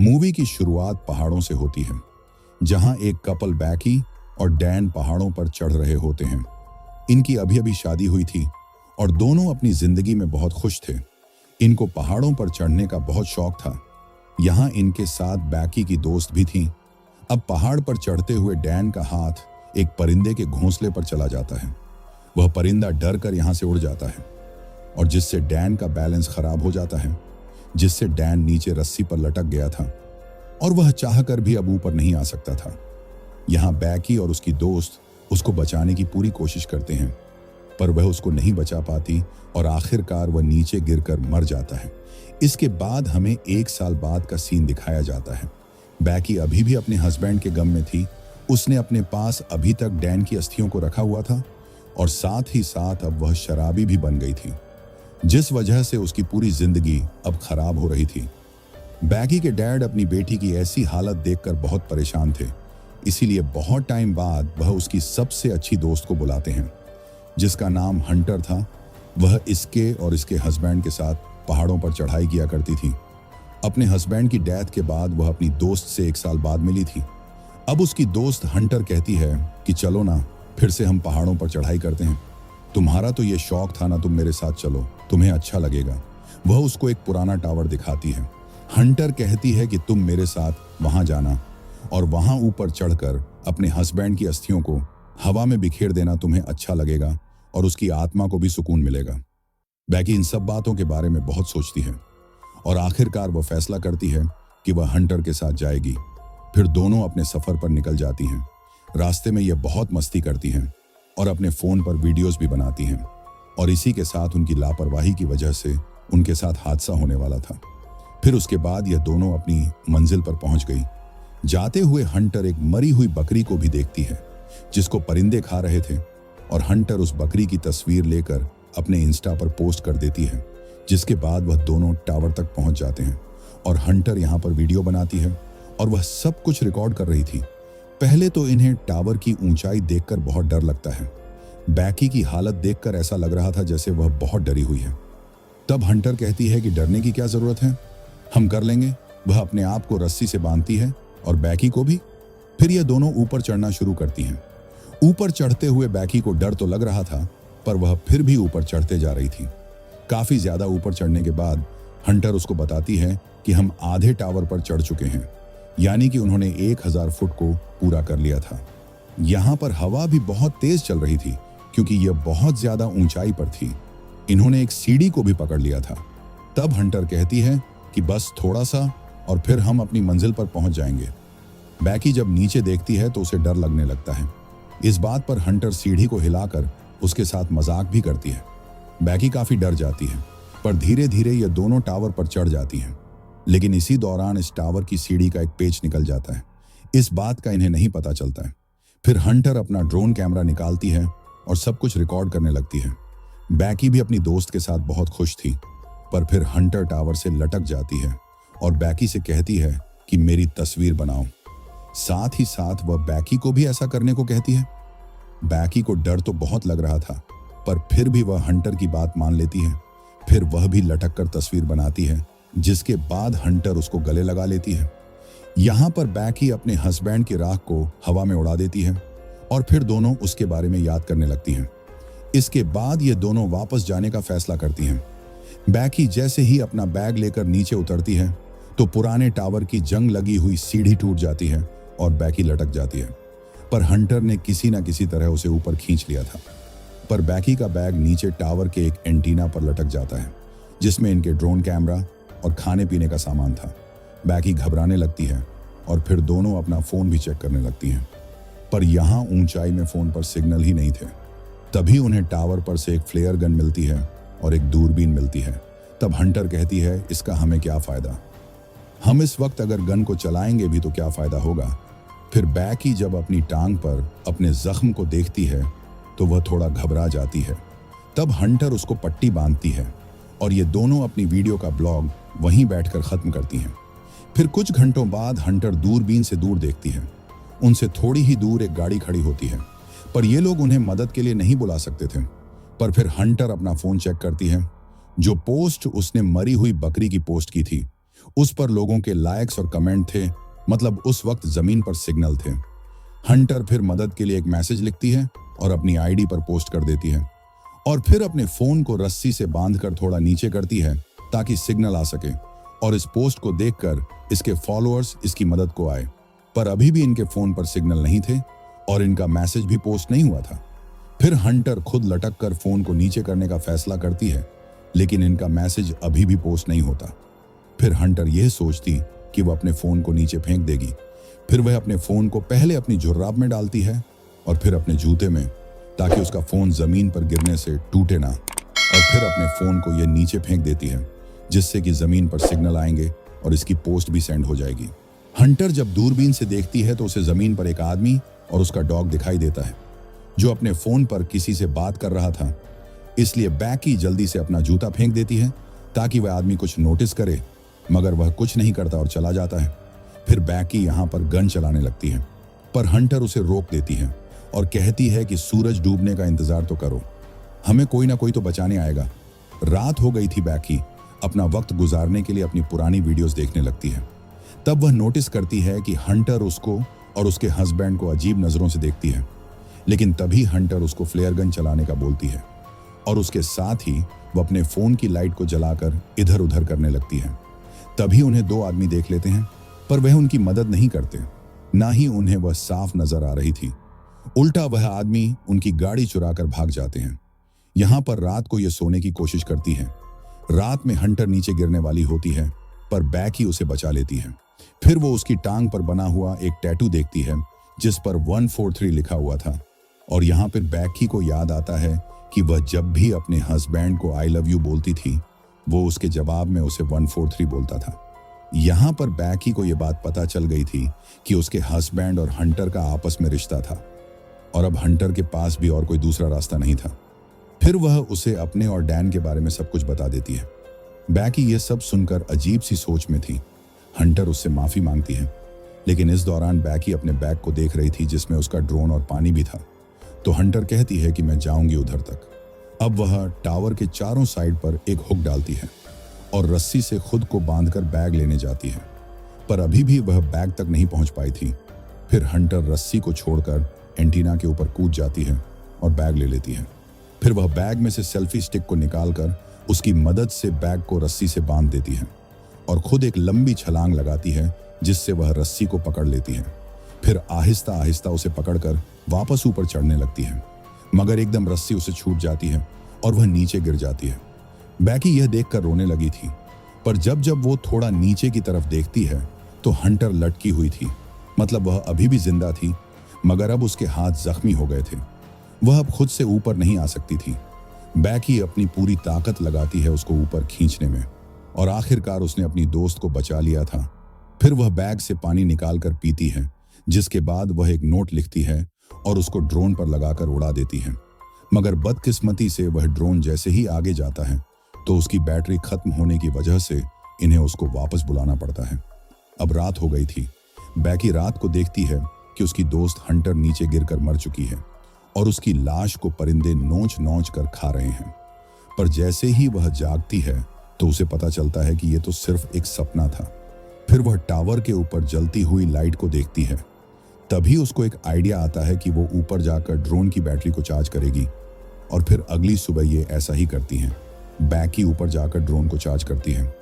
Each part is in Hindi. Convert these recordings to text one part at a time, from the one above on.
मूवी की शुरुआत पहाड़ों से होती है, जहां एक कपल बैकी और डैन पहाड़ों पर चढ़ रहे होते हैं। इनकी अभी अभी शादी हुई थी और दोनों अपनी जिंदगी में बहुत खुश थे। इनको पहाड़ों पर चढ़ने का बहुत शौक था। यहाँ इनके साथ बैकी की दोस्त भी थी। अब पहाड़ पर चढ़ते हुए डैन का हाथ एक परिंदे के घोंसले पर चला जाता है। वह परिंदा डर कर यहाँ से उड़ जाता है और जिससे डैन का बैलेंस खराब हो जाता है, जिससे डैन नीचे रस्सी पर लटक गया था और वह चाहकर भी अब ऊपर नहीं आ सकता था। यहाँ बैकी और उसकी दोस्त उसको बचाने की पूरी कोशिश करते हैं, पर वह उसको नहीं बचा पाती और आखिरकार वह नीचे गिरकर मर जाता है। इसके बाद हमें 1 साल बाद का सीन दिखाया जाता है। बैकी अभी भी अपने हस्बैंड के गम में थी। उसने अपने पास अभी तक डैन की अस्थियों को रखा हुआ था और साथ ही साथ अब वह शराबी भी बन गई थी, जिस वजह से उसकी पूरी जिंदगी अब खराब हो रही थी। बैकी के डैड अपनी बेटी की ऐसी हालत देखकर बहुत परेशान थे, इसीलिए बहुत टाइम बाद वह उसकी सबसे अच्छी दोस्त को बुलाते हैं, जिसका नाम हंटर था। वह इसके और इसके हस्बैंड के साथ पहाड़ों पर चढ़ाई किया करती थी। अपने हस्बैंड की डेथ के बाद वह अपनी दोस्त से 1 साल बाद मिली थी। अब उसकी दोस्त हंटर कहती है कि चलो ना, फिर से हम पहाड़ों पर चढ़ाई करते हैं। तुम्हारा तो ये शौक था ना, तुम मेरे साथ चलो, तुम्हें अच्छा लगेगा। वह उसको एक पुराना टावर दिखाती है। हंटर कहती है कि तुम मेरे साथ वहां जाना और वहां ऊपर चढ़कर अपने हस्बैंड की अस्थियों को हवा में बिखेर देना, तुम्हें अच्छा लगेगा और उसकी आत्मा को भी सुकून मिलेगा। बैकी इन सब बातों के बारे में बहुत सोचती है और आखिरकार वह फैसला करती है कि वह हंटर के साथ जाएगी। फिर दोनों अपने सफर पर निकल जाती हैं। रास्ते में यह बहुत मस्ती करती हैं और अपने फोन पर वीडियोस भी बनाती हैं और इसी के साथ उनकी लापरवाही की वजह से उनके साथ हादसा होने वाला था। फिर उसके बाद यह दोनों अपनी मंजिल पर पहुंच गई। जाते हुए हंटर एक मरी हुई बकरी को भी देखती है, जिसको परिंदे खा रहे थे, और हंटर उस बकरी की तस्वीर लेकर अपने इंस्टा पर पोस्ट कर देती है, जिसके बाद वह दोनों टावर तक पहुंच जाते हैं और हंटर यहाँ पर वीडियो बनाती है और वह सब कुछ रिकॉर्ड कर रही थी। पहले तो इन्हें टावर की ऊंचाई देखकर बहुत डर लगता है। बैकी की हालत देखकर ऐसा लग रहा था जैसे वह बहुत डरी हुई है। तब हंटर कहती है कि डरने की क्या जरूरत है, हम कर लेंगे। वह अपने आप को रस्सी से बांधती है और बैकी को भी। फिर ये दोनों ऊपर चढ़ना शुरू करती हैं। ऊपर चढ़ते हुए बैकी को डर तो लग रहा था, पर वह फिर भी ऊपर चढ़ते जा रही थी। काफी ज्यादा ऊपर चढ़ने के बाद हंटर उसको बताती है कि हम आधे टावर पर चढ़ चुके हैं, यानी कि उन्होंने 1000 फुट को पूरा कर लिया था। यहाँ पर हवा भी बहुत तेज चल रही थी क्योंकि यह बहुत ज्यादा ऊंचाई पर थी। इन्होंने एक सीढ़ी को भी पकड़ लिया था। तब हंटर कहती है कि बस थोड़ा सा और फिर हम अपनी मंजिल पर पहुंच जाएंगे। बैकी जब नीचे देखती है तो उसे डर लगने लगता है। इस बात पर हंटर सीढ़ी को हिलाकर उसके साथ मजाक भी करती है। बैकी काफी डर जाती है, पर धीरे धीरे ये दोनों टावर पर चढ़ जाती हैं। लेकिन इसी दौरान इस टावर की सीढ़ी का एक पेच निकल जाता है। इस बात का इन्हें नहीं पता चलता है। फिर हंटर अपना ड्रोन कैमरा निकालती है और सब कुछ रिकॉर्ड करने लगती है। बैकी भी अपनी दोस्त के साथ बहुत खुश थी, पर फिर हंटर टावर से लटक जाती है और बैकी से कहती है कि मेरी तस्वीर बनाओ। साथ ही साथ वह बैकी को भी ऐसा करने को कहती है। बैकी को डर तो बहुत लग रहा था, पर फिर भी वह हंटर की बात मान लेती है। फिर वह भी लटक कर तस्वीर बनाती है, जिसके बाद हंटर उसको गले लगा लेती है। यहाँ पर बैकी अपने हस्बैंड की राख को हवा में उड़ा देती है और फिर दोनों उसके बारे में याद करने लगती हैं। इसके बाद ये दोनों वापस जाने का फैसला करती हैं। बैकी जैसे ही अपना बैग लेकर नीचे उतरती है तो पुराने टावर की जंग लगी हुई सीढ़ी टूट जाती है और बैकी लटक जाती है, पर हंटर ने किसी न किसी तरह उसे ऊपर खींच लिया था। पर बैकी का बैग नीचे टावर के एक एंटीना पर लटक जाता है, जिसमें इनके ड्रोन कैमरा और खाने पीने का सामान था। बैकी घबराने लगती है और फिर दोनों अपना फोन भी चेक करने लगती हैं, पर यहाँ ऊंचाई में फोन पर सिग्नल ही नहीं थे। तभी उन्हें टावर पर से एक फ्लेयर गन मिलती है और एक दूरबीन मिलती है। तब हंटर कहती है, इसका हमें क्या फायदा, हम इस वक्त अगर गन को चलाएंगे भी तो क्या फायदा होगा। फिर बैकी जब अपनी टांग पर अपने जख्म को देखती है तो वह थोड़ा घबरा जाती है। तब हंटर उसको पट्टी बांधती है और ये दोनों अपनी वीडियो का ब्लॉग वहीं बैठकर खत्म करती हैं। फिर कुछ घंटों बाद हंटर दूरबीन से दूर देखती है। उनसे थोड़ी ही दूर एक गाड़ी खड़ी होती है, पर ये लोग उन्हें मदद के लिए नहीं बुला सकते थे। पर फिर हंटर अपना फोन चेक करती है। जो पोस्ट उसने मरी हुई बकरी की पोस्ट की थी, उस पर लोगों के लाइक्स और कमेंट थे, मतलब उस वक्त जमीन पर सिग्नल थे। हंटर फिर मदद के लिए एक मैसेज लिखती है और अपनी आईडी पर पोस्ट कर देती है, और फिर अपने फोन को रस्सी से बांधकर थोड़ा नीचे करती है ताकि सिग्नल आ सके। और इस पोस्ट को देखकर इसके फॉलोअर्स इसकी मदद को आए, पर अभी भी इनके फोन पर सिग्नल नहीं थे और इनका मैसेज भी पोस्ट नहीं हुआ था। फिर हंटर खुद लटक कर फोन को नीचे करने का फैसला करती है, लेकिन इनका मैसेज अभी भी पोस्ट नहीं होता। फिर हंटर यह सोचती कि वह अपने फोन को नीचे फेंक देगी। फिर वह अपने फोन को पहले अपनी जुर्राब में डालती है और फिर अपने जूते में, ताकि उसका फोन जमीन पर गिरने से टूटे ना, और फिर अपने फोन को यह नीचे फेंक देती है, जिससे कि जमीन पर सिग्नल आएंगे और इसकी पोस्ट भी सेंड हो जाएगी। हंटर जब दूरबीन से देखती है तो उसे जमीन पर एक आदमी और उसका डॉग दिखाई देता है, जो अपने फोन पर किसी से बात कर रहा था। इसलिए बैकी जल्दी से अपना जूता फेंक देती है ताकि वह आदमी कुछ नोटिस करे, मगर वह कुछ नहीं करता और चला जाता है। फिर बैकी यहाँ पर गन चलाने लगती है, पर हंटर उसे रोक देती है और कहती है कि सूरज डूबने का इंतजार तो करो, हमें कोई ना कोई तो बचाने आएगा। रात हो गई थी। बैकी अपना वक्त गुजारने के लिए अपनी पुरानी वीडियोस देखने लगती है। तब वह नोटिस करती है कि हंटर उसको और उसके हस्बैंड को अजीब नजरों से देखती है, लेकिन तभी हंटर उसको फ्लेयर गन चलाने का बोलती है और उसके साथ ही वह अपने फोन की लाइट को जलाकर इधर उधर करने लगती है। तभी उन्हें दो आदमी देख लेते हैं, पर वह उनकी मदद नहीं करते, ना ही उन्हें वह साफ नजर आ रही थी। उल्टा वह आदमी उनकी गाड़ी चुराकर भाग जाते हैं। यहां पर रात को यह सोने की कोशिश करती है। रात में हंटर नीचे गिरने वाली होती है, पर बैकी उसे बचा लेती है। फिर वो उसकी टांग पर बना हुआ एक टैटू देखती है जिस पर 143 लिखा हुआ था, और यहाँ पर बैकी को याद आता है कि वह जब भी अपने हस्बैंड को आई लव यू बोलती थी, वो उसके जवाब में उसे 143 बोलता था। यहाँ पर बैकी को यह बात पता चल गई थी कि उसके हस्बैंड और हंटर का आपस में रिश्ता था, और अब हंटर के पास भी और कोई दूसरा रास्ता नहीं था। फिर वह उसे अपने और डैन के बारे में सब कुछ बता देती है। बैकी यह सब सुनकर अजीब सी सोच में थी। हंटर उससे माफी मांगती है, लेकिन इस दौरान बैकी अपने बैग को देख रही थी जिसमें उसका ड्रोन और पानी भी था। तो हंटर कहती है कि मैं जाऊंगी उधर तक। अब वह टावर के चारों साइड पर एक हुक डालती है और रस्सी से खुद को बांधकर बैग लेने जाती है, पर अभी भी वह बैग तक नहीं पहुंच पाई थी। फिर हंटर रस्सी को छोड़कर एंटीना के ऊपर कूद जाती है और बैग ले लेती है। फिर वह बैग में से सेल्फी स्टिक को निकालकर उसकी मदद से बैग को रस्सी से बांध देती है और खुद एक लंबी छलांग लगाती है, जिससे वह रस्सी को पकड़ लेती है। फिर आहिस्ता आहिस्ता उसे पकड़कर वापस ऊपर चढ़ने लगती है, मगर एकदम रस्सी उसे छूट जाती है और वह नीचे गिर जाती है। बैकी यह देखकर रोने लगी थी, पर जब जब वो थोड़ा नीचे की तरफ देखती है तो हंटर लटकी हुई थी, मतलब वह अभी भी जिंदा थी, मगर अब उसके हाथ जख्मी हो गए थे। वह अब खुद से ऊपर नहीं आ सकती थी। बैकी अपनी पूरी ताकत लगाती है उसको ऊपर खींचने में, और आखिरकार उसने अपनी दोस्त को बचा लिया था। फिर वह बैग से पानी निकालकर पीती है, जिसके बाद वह एक नोट लिखती है और उसको ड्रोन पर लगाकर उड़ा देती है। मगर बदकिस्मती से वह ड्रोन जैसे ही आगे जाता है तो उसकी बैटरी खत्म होने की वजह से इन्हें उसको वापस बुलाना पड़ता है। अब रात हो गई थी। बैकी रात को देखती है कि उसकी दोस्त हंटर नीचे गिरकर मर चुकी है और उसकी लाश को परिंदे नोच नोच कर खा रहे हैं। पर जैसे ही वह जागती है तो उसे पता चलता है कि यह तो सिर्फ एक सपना था। फिर वह टावर के ऊपर जलती हुई लाइट को देखती है। तभी उसको एक आइडिया आता है कि वो ऊपर जाकर ड्रोन की बैटरी को चार्ज करेगी, और फिर अगली सुबह ये ऐसा ही करती हैं। बैकी ऊपर जाकर ड्रोन को चार्ज करती है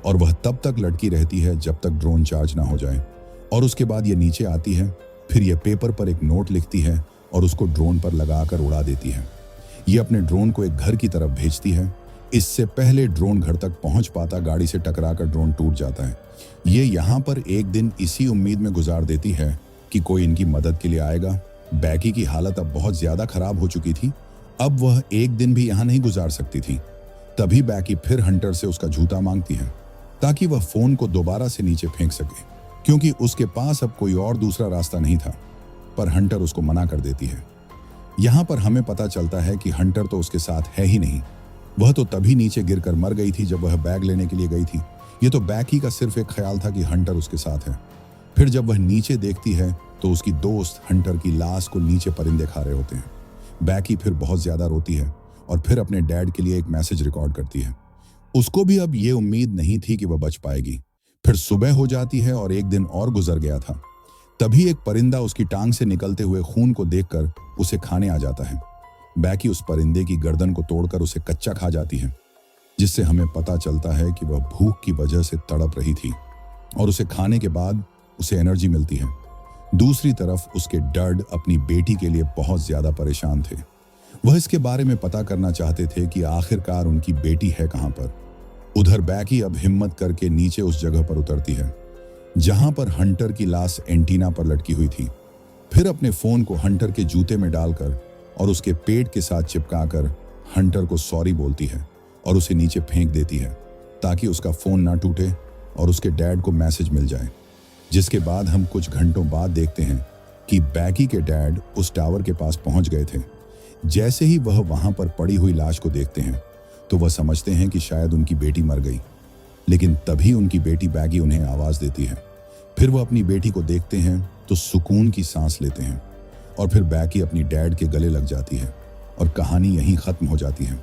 और वह तब तक लटकी रहती है जब तक ड्रोन चार्ज ना हो जाए, और उसके बाद ये नीचे आती है। फिर यह पेपर पर एक नोट लिखती है और उसको ड्रोन पर लगाकर उड़ा देती है। ये अपने ड्रोन को एक घर की तरफ भेजती है। इससे पहले ड्रोन घर तक पहुंच पाता, गाड़ी से टकराकर ड्रोन टूट जाता है। ये यहाँ पर एक दिन इसी उम्मीद में गुजार देती है कि कोई इनकी मदद के लिए आएगा। बैकी की हालत अब बहुत ज्यादा खराब हो चुकी थी। अब वह एक दिन भी यहाँ नहीं गुजार सकती थी। तभी बैकी फिर हंटर से उसका जूता मांगती है ताकि वह फोन को दोबारा से नीचे फेंक सके, क्योंकि उसके पास अब कोई और दूसरा रास्ता नहीं था। पर हंटर उसको मना कर देती है। यहाँ पर हमें पता चलता है कि हंटर तो उसके साथ है ही नहीं। वह तो तभी नीचे गिरकर मर गई थी जब वह बैग लेने के लिए गई थी। ये तो बैकी का सिर्फ एक ख्याल था कि हंटर उसके साथ है। फिर जब वह नीचे देखती है तो उसकी दोस्त हंटर की लाश को नीचे परिंदे खा रहे होते हैं। बैकी फिर बहुत ज्यादा रोती है और फिर अपने डैड के लिए एक मैसेज रिकॉर्ड करती है। उसको भी अब ये उम्मीद नहीं थी कि वह बच पाएगी। फिर सुबह हो जाती है और एक दिन और गुजर गया था। तभी एक परिंदा उसकी टांग से निकलते हुए खून को देखकर उसे खाने आ जाता है। बैकी उस परिंदे की गर्दन को तोड़कर उसे कच्चा खा जाती है, जिससे हमें पता चलता है कि वह भूख की वजह से तड़प रही थी और उसे खाने के बाद उसे एनर्जी मिलती है। दूसरी तरफ उसके डड अपनी बेटी के लिए बहुत ज्यादा परेशान थे। वह इसके बारे में पता करना चाहते थे कि आखिरकार उनकी बेटी है कहां पर। उधर बैकी अब हिम्मत करके नीचे उस जगह पर उतरती है जहां पर हंटर की लाश एंटीना पर लटकी हुई थी। फिर अपने फोन को हंटर के जूते में डालकर और उसके पेट के साथ चिपकाकर हंटर को सॉरी बोलती है और उसे नीचे फेंक देती है ताकि उसका फोन ना टूटे और उसके डैड को मैसेज मिल जाए। जिसके बाद हम कुछ घंटों बाद देखते हैं कि बैकी के डैड उस टावर के पास पहुंच गए थे। जैसे ही वह वहां पर पड़ी हुई लाश को देखते हैं तो वह समझते हैं कि शायद उनकी बेटी मर गई, लेकिन तभी उनकी बेटी बैगी उन्हें आवाज देती है। फिर वह अपनी बेटी को देखते हैं तो सुकून की सांस लेते हैं और फिर बैगी अपनी डैड के गले लग जाती है और कहानी यहीं खत्म हो जाती है।